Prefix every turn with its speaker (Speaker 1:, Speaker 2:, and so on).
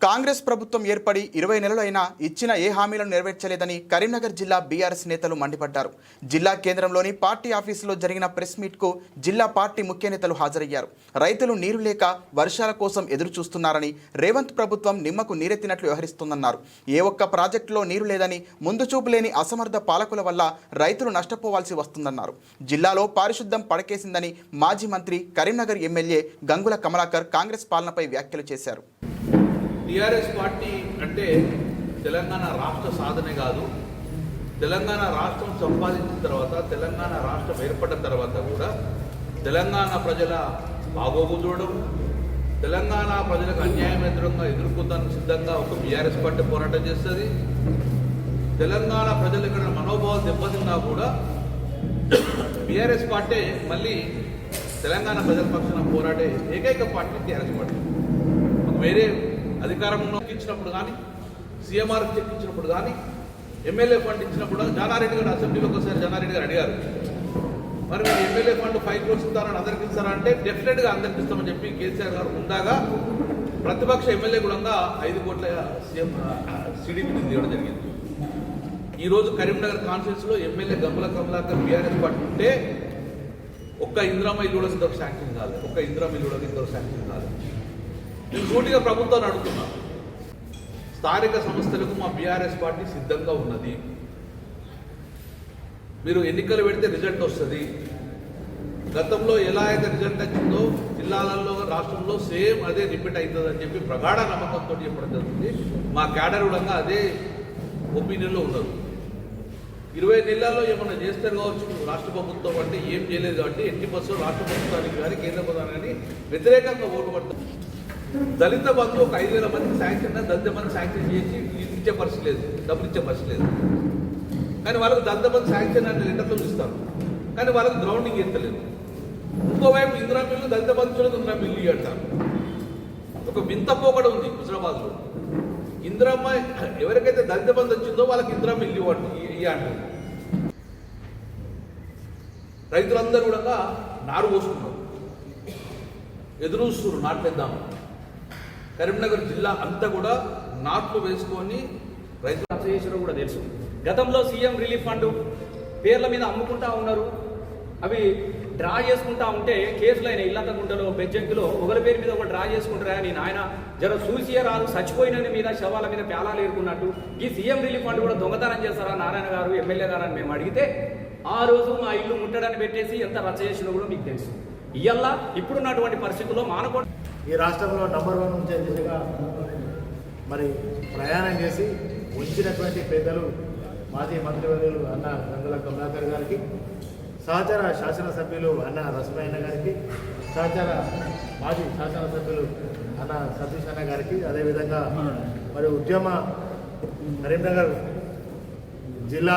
Speaker 1: కాంగ్రెస్ ప్రభుత్వం ఏర్పడి 20 నెలలైనా ఇచ్చిన ఏ హామీలను నెరవేర్చలేదని కరీంనగర్ జిల్లా బీఆర్ఎస్ నేతలు మండిపడ్డారు. జిల్లా కేంద్రంలోని పార్టీ ఆఫీసులో జరిగిన ప్రెస్ మీట్కు జిల్లా పార్టీ ముఖ్య నేతలు హాజరయ్యారు. రైతులు నీరు లేక వర్షాల కోసం ఎదురు చూస్తున్నారని, రేవంత్ ప్రభుత్వం నిమ్మకు నీరెత్తినట్లు వ్యవహరిస్తుందన్నారు. ఏ ఒక్క ప్రాజెక్టులో నీరు లేదని, ముందు చూపు లేని అసమర్థ పాలకుల వల్ల రైతులు నష్టపోవాల్సి వస్తుందన్నారు. జిల్లాలో పారిశుద్ధ్యం పడకేసిందని మాజీ మంత్రి, కరీంనగర్ ఎమ్మెల్యే గంగుల కమలాకర్ కాంగ్రెస్ పాలనపై వ్యాఖ్యలు చేశారు.
Speaker 2: టీఆర్ఎస్ పార్టీ అంటే తెలంగాణ రాష్ట్ర సాధనే కాదు, తెలంగాణ రాష్ట్రం సంపాదించిన తర్వాత, తెలంగాణ రాష్ట్రం ఏర్పడిన తర్వాత కూడా తెలంగాణ ప్రజల బాగోగు చూడడం, తెలంగాణ ప్రజలకు అన్యాయం ఎదుర్కొందానికి సిద్ధంగా ఒక బీఆర్ఎస్ పార్టీ పోరాటం చేస్తుంది. తెలంగాణ ప్రజలు ఇక్కడ మనోభావాలు దెబ్బతిన్నా కూడా బీఆర్ఎస్ పార్టీ మళ్ళీ తెలంగాణ ప్రజల పక్షాన పోరాడే ఏకైక పార్టీ టీఆర్ఎస్ పార్టీ. వేరే అధికారంలో ఇచ్చినప్పుడు కానీ, సీఎంఆర్ చెక్ ఇచ్చినప్పుడు కానీ, ఎమ్మెల్యే ఫండ్ ఇచ్చినప్పుడు జానారెడ్డి గారు అసెంబ్లీలో ఒకసారి జానారెడ్డి గారు అడిగారు, మరి మీరు ఎమ్మెల్యే ఫండ్ 5 crores ఇస్తారని అందరికి ఇస్తారా అంటే డెఫినెట్గా అందరికి ఇస్తామని చెప్పి కేసీఆర్ గారు ఉందాగా ప్రతిపక్ష ఎమ్మెల్యే కూడా 5 కోట్ల సీఎం సిడిపి ఇవ్వడం జరిగింది. ఈరోజు కరీంనగర్ కాన్స్టిట్యూన్సీలో MLA Gangula Kamalakar BRS party ఉంటే ఒక్క ఇందిరమ్మ ఇల్లు కూడా ఇంకొక శాంక్షన్ కాదు, ఒక్క ఇందిరమ్మ ఇల్లు కూడా ఇంకొక శాంక్షన్ కాదు. నేను సూటిగా ప్రభుత్వాన్ని అడుగుతున్నా, స్థానిక సంస్థలకు మా బీఆర్ఎస్ పార్టీ సిద్ధంగా ఉన్నది. మీరు ఎన్నికలు పెడితే రిజల్ట్ వస్తుంది. గతంలో ఎలా అయితే రిజల్ట్ వచ్చిందో జిల్లాలలో, రాష్ట్రంలో సేమ్ అదే రిపీట్ అవుతుంది అని చెప్పి ప్రగాఢ నమ్మకంతో చెప్పడం జరుగుతుంది. మా క్యాడర్ కూడా అదే ఒపీనియన్లో ఉన్నారు. 20 నెలల్లో ఏమన్నా చేస్తారు కావచ్చు రాష్ట్ర ప్రభుత్వం అంటే, ఏం చేయలేదు కాబట్టి 80% రాష్ట్ర ప్రభుత్వానికి కానీ కేంద్ర ప్రభుత్వానికి కానీ వ్యతిరేకంగా ఓటు పడతాం. దళిత బంధు ఒక 5,000 మందికి శాంక్షన్, దళిత మంది శాంక్షన్ చేసి ఇచ్చే పరిస్థితి లేదు, డబ్బులు ఇచ్చే పరిస్థితి లేదు. కానీ వాళ్ళకు దళిత బంధు శాంక్షన్ అంటే లెటర్లు ఇస్తారు, కానీ వాళ్ళకి గ్రౌండింగ్ ఎత్తలేదు. ఇంకోవైపు ఇందిరా మిల్లు, దళిత బంధు ఇందిరా మిల్లు అంటారు. ఒక వింత పోకడ ఉంది హుజరాబాద్లో. ఇందిరమ్మ ఎవరికైతే దళిత బంధు వచ్చిందో వాళ్ళకి ఇందిరా మిల్లు అంటారు. రైతులందరూ కూడా నారు పోసుకున్నారు, ఎదురు చూస్తున్నారు నాట్లేద్దాం. కరీంనగర్ జిల్లా అంతా కూడా నాట్లు వేసుకొని రైతులు
Speaker 3: చేసినా కూడా తెలుసు. గతంలో సీఎం రిలీఫ్ ఫండ్ పేర్ల మీద అమ్ముకుంటా ఉన్నారు. అవి డ్రా చేసుకుంటా ఉంటే కేసులు అయిన ఇల్లంత గుంటలో, బెజ్జంకిలో ఒకరి పేరు మీద ఒక డ్రా చేసుకుంటారా అని ఆయన జర చూసియే రాదు, చచ్చిపోయిన మీద శవాల మీద పేలాలు ఏరుకున్నట్టు ఈ సీఎం రిలీఫ్ ఫండ్ కూడా దొంగతనం చేస్తారా నారాయణ గారు, ఎమ్మెల్యే గారు అని మేము అడిగితే ఆ రోజు మా ఇల్లు ముట్టడానికి పెట్టేసి ఎంత రచ్చ చేసినా కూడా మీకు తెలుసు. ఇయ్యల్లా ఇప్పుడున్నటువంటి పరిస్థితుల్లో మానకూడదు.
Speaker 4: ఈ రాష్ట్రంలో నంబర్ 1 ఉంచే దిశగా మరి ప్రయాణం చేసి ఉంచినటువంటి పెద్దలు మాజీ మంత్రివర్యులు అన్న గంగుల కమలాకర్ గారికి, సహచర శాసనసభ్యులు అన్న రసమయ్య గారికి, సహచర మాజీ శాసనసభ్యులు అన్న సతీష్ అన్న గారికి, అదేవిధంగా మరి ఉద్యమ కరీంనగర్ జిల్లా